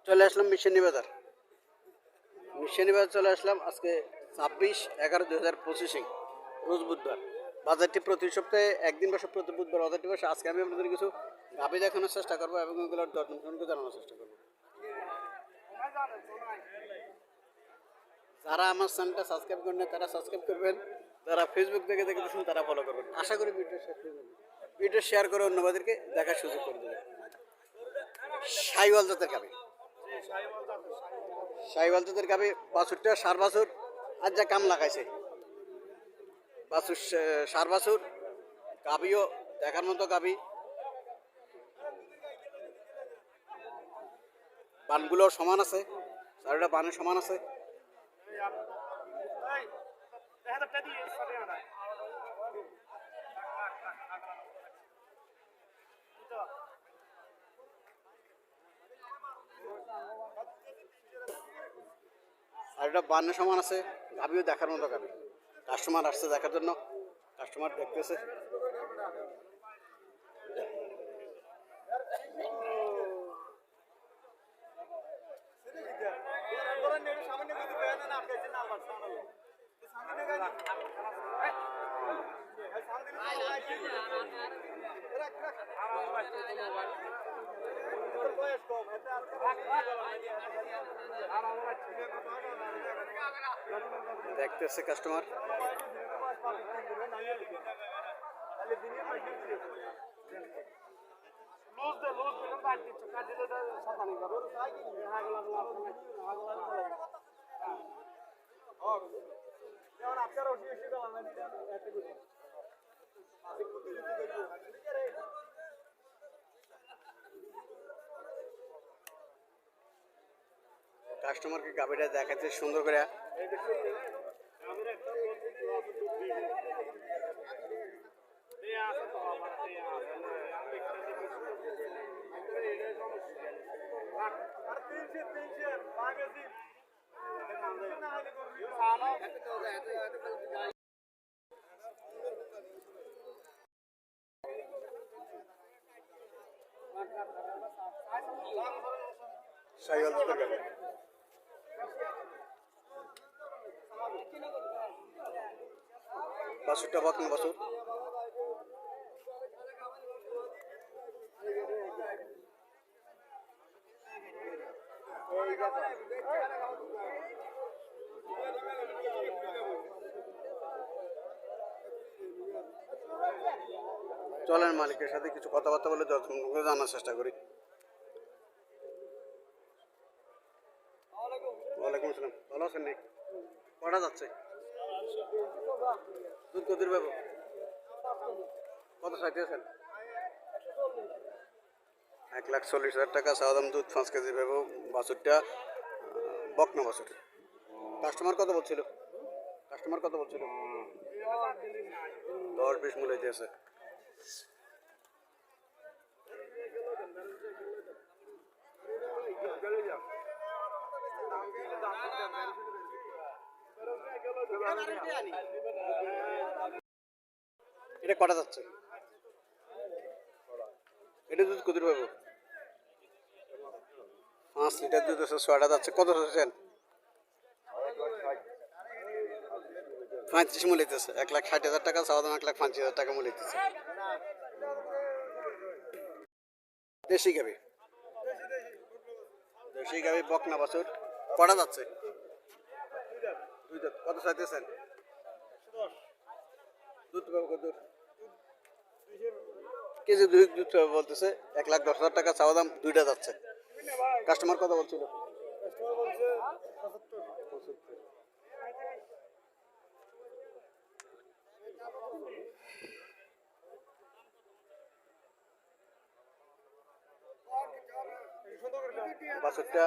চলে আসলাম মিশনী বাজার। মিশনী বাজার চলে আসলাম আজকে 26/11/2025 রোজ বুধবার। বাজারটি প্রতি সপ্তাহে একদিন বসে, প্রতি বুধবার বাজারটি বসে। আজকে আমি আপনাদের কিছু গাভী দেখানোর চেষ্টা করবো এবং এগুলোর দরদাম সম্পর্কে জানানোর চেষ্টা করবো। যারা আমার চ্যানেলটা সাবস্ক্রাইব করেন না তারা সাবস্ক্রাইব করবেন, যারা ফেসবুক থেকে দেখতেছেন তারা ফলো করবেন। আশা করি ভিডিও শেয়ার করে অন্যবাদেরকে দেখার সুযোগ করে দেবেন। শাহিওয়াল জাতের গাভী, শাহিওয়াল জাতের গাভী, বাছুরটা সার বাছুর, আর যা কাম লাগাইছে বাছুর, সার বাছুর। গাভীও দেখার মতো গাভী, বানগুলো সমান আছে, চারটা বানের সমান আছে। আর এটা বানের সমান আছে, গাভীও দেখার মতো গাভী। কাস্টমার আসছে দেখার জন্য, কাস্টমার দেখতেছে। দেখতেছে কাস্টমার। কাস্টমারকে গাভীটা দেখাচ্ছে সুন্দর করে। বাছুরটা বকনা বাছুর। চলেন মালিকের সাথে কিছু কথাবার্তা বলে জানার চেষ্টা করি। ওয়ালাইকুম আসসালাম, ভালো আছেন? নেই কটা যাচ্ছে? দুধ কত পাবো? কত চাইতেছেন? 1,40,000 টাকা চাওয়া দাম। দুধ 5 কেজি পাবো। বাছুরটা বকনা বাছুর। কাস্টমার কত বলছিল? 10-20 মূল্য দিয়েছে। এটা কটা যাচ্ছে? এটা দুধ কত পাবো? 5 লিটার দুধ আছে, 6টা যাচ্ছে। কত চাচ্ছেন? 35 মূল্য দিতেছে। 1,60,000 টাকা চাওয়া দাম, 1,50,000 টাকা মূল্য দিতেছে। দেশি গাভী, বকনা বাছুর। কটা যাচ্ছে? কত চাইতেছেন? দুধ পাবো কত? কেজি দুধ পাবো বলতেছে। 1,10,000 টাকা চাওয়া দাম, 2টা যাচ্ছে। কাস্টমার কত বলছিল? বাছুরটা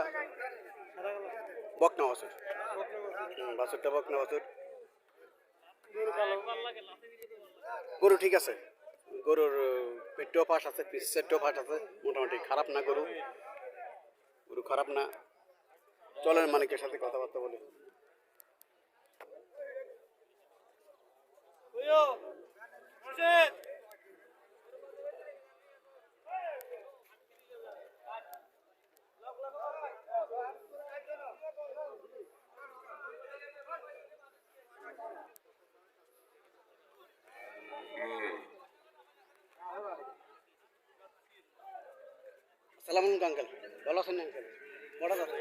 বকনা বাছুর। বাছুরটা বকনা বাছুর। গরু ঠিক আছে, গরুর পেটও ফাঁস আছে, পিসেরটাও ফাঁস আছে, মোটামুটি খারাপ না। গরু খারাপ না। চলেন মালিকের সাথে কথাবার্তা বলি। সালাম আলাইকুম আঙ্কেল, ভালো আছেন আঙ্কেল? কটা যাচ্ছে?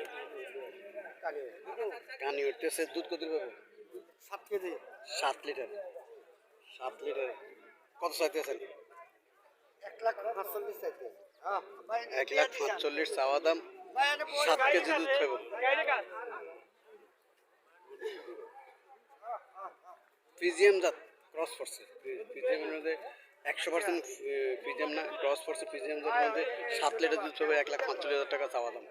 কানি উঠতেছে। দুধ কত পাবো? 7 কেজি। 7 লিটার। 7 লিটার কত চাইতেছেন? 1,45,000 চাইছে। 1,45,000 চাওয়া দাম। 7 কেজি দুধ পাবো। ফিজিয়াম জাত ক্রস করছে। ফিজিয়ামের মধ্যে 100% ফিজিয়াম না, ক্রস করছে। ফিজিয়াম জাতের মধ্যে 7 লিটার দুধ পাবে। 1,45,000 টাকা চাওয়া দাম।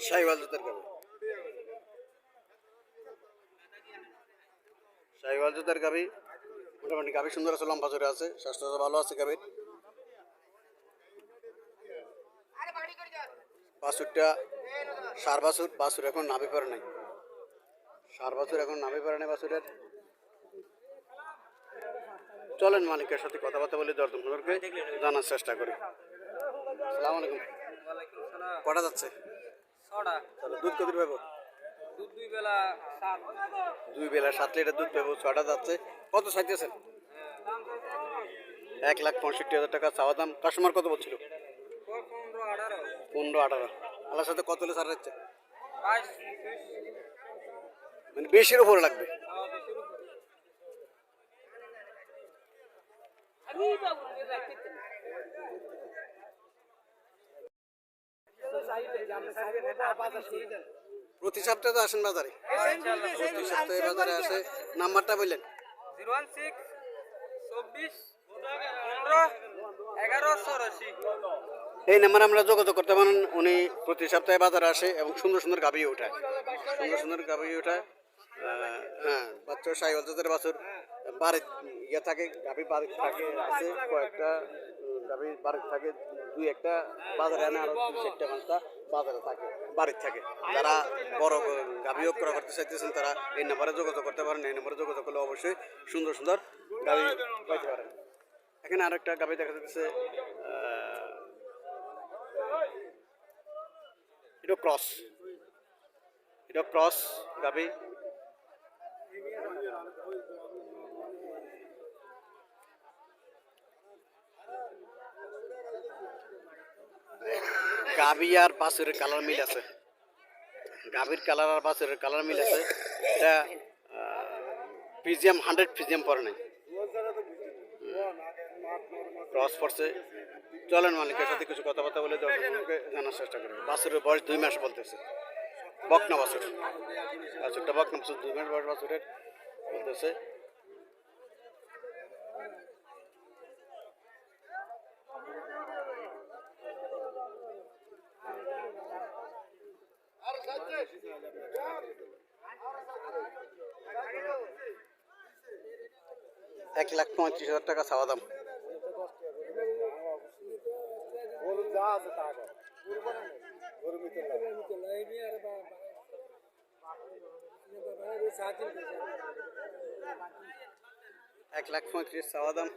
শাহিওয়াল জাতের গাভী। শাহিওয়াল জাতের গাভী মোটামুটি গাভী সুন্দর আছে, লম্বা জোরে আছে, স্বাস্থ্য ভালো আছে গাভীর। বাছুরটা সার বাছুর। বাছুর এখন নাভি পড়ে নাই। সার বাছুর এখন নাভি পড়ে নাই বাছুরের। চলেন মালিকের সাথে কথাবার্তা বলে দরদাম সম্পর্কে জানার চেষ্টা করি। আসসালামু আলাইকুম। ওয়ালাইকুম সালাম। কটা যাচ্ছে? 6টা। তাহলে দুধ কত পাবো? দুধ 2 বেলা 7। 2 বেলা 7 লিটার দুধ পাবো। 6টা যাচ্ছে। কত চাইতেছেন? দাম কত? 1,65,000 টাকা চাওয়া দাম। কাস্টমার কত বলছিল? 15 18। 15-18। আল্লাহর সাথে কত হলে ছাড় যাচ্ছে? 22 23। মানে বেশির উপরে লাগবে। প্রতি সপ্তাহে তো আসেন বাজারে? প্রতি সপ্তাহে বাজারে আসে। নাম্বারটা বললেন? 016 24 15 11 84। এই নাম্বারে আমরা যোগাযোগ করতে পারেন। উনি প্রতি সপ্তাহে বাজারে আসে এবং সুন্দর সুন্দর গাভী ওঠায়। সুন্দর সুন্দর গাভী ওঠায়। হ্যাঁ, বাচ্চা শাহিওয়াল জাতের বাছুর বাড়ির ইয়ে থাকে, গাভী বাড়ির থাকে আছে কয়েকটা। গাভী বাড়ির থাকে, 2-1টা বাজারে আনে, আরো 4-5টা বাজারে থাকে, বাড়ির থাকে। যারা বড় গাভীও ক্রয় করতে চাইতেছেন তারা এই নাম্বারে যোগাযোগ করতে পারেন। এই নাম্বারে যোগাযোগ করলে অবশ্যই সুন্দর সুন্দর গাভী পাইতে পারেন। এখানে আরেকটা গাভী দেখা যাচ্ছে, এটা ক্রস। এটা ক্রস গাভী। গাভী আর বাছুরের কালার মিল আছে। গাভীর কালার আর বাছুরের কালার মিল আছে। এটা ফিজিয়াম 100 ফিজিয়াম পরে নাই, ক্রস পড়ছে। চলেন মালিকের সাথে কিছু কথাবার্তা বলে দর্শককে জানার চেষ্টা করি। বাছুরের বয়স 2 মাস বলতেছে। বকনা বাছুর। বাছুরটা বকনা বাছুর, 2 মাস বয়স বাছুরের বলতেছে। $1,35,000 টাকা চাওয়া দাম। যা আছে তা গরু মিতে 1,35,000 চাওয়া দাম।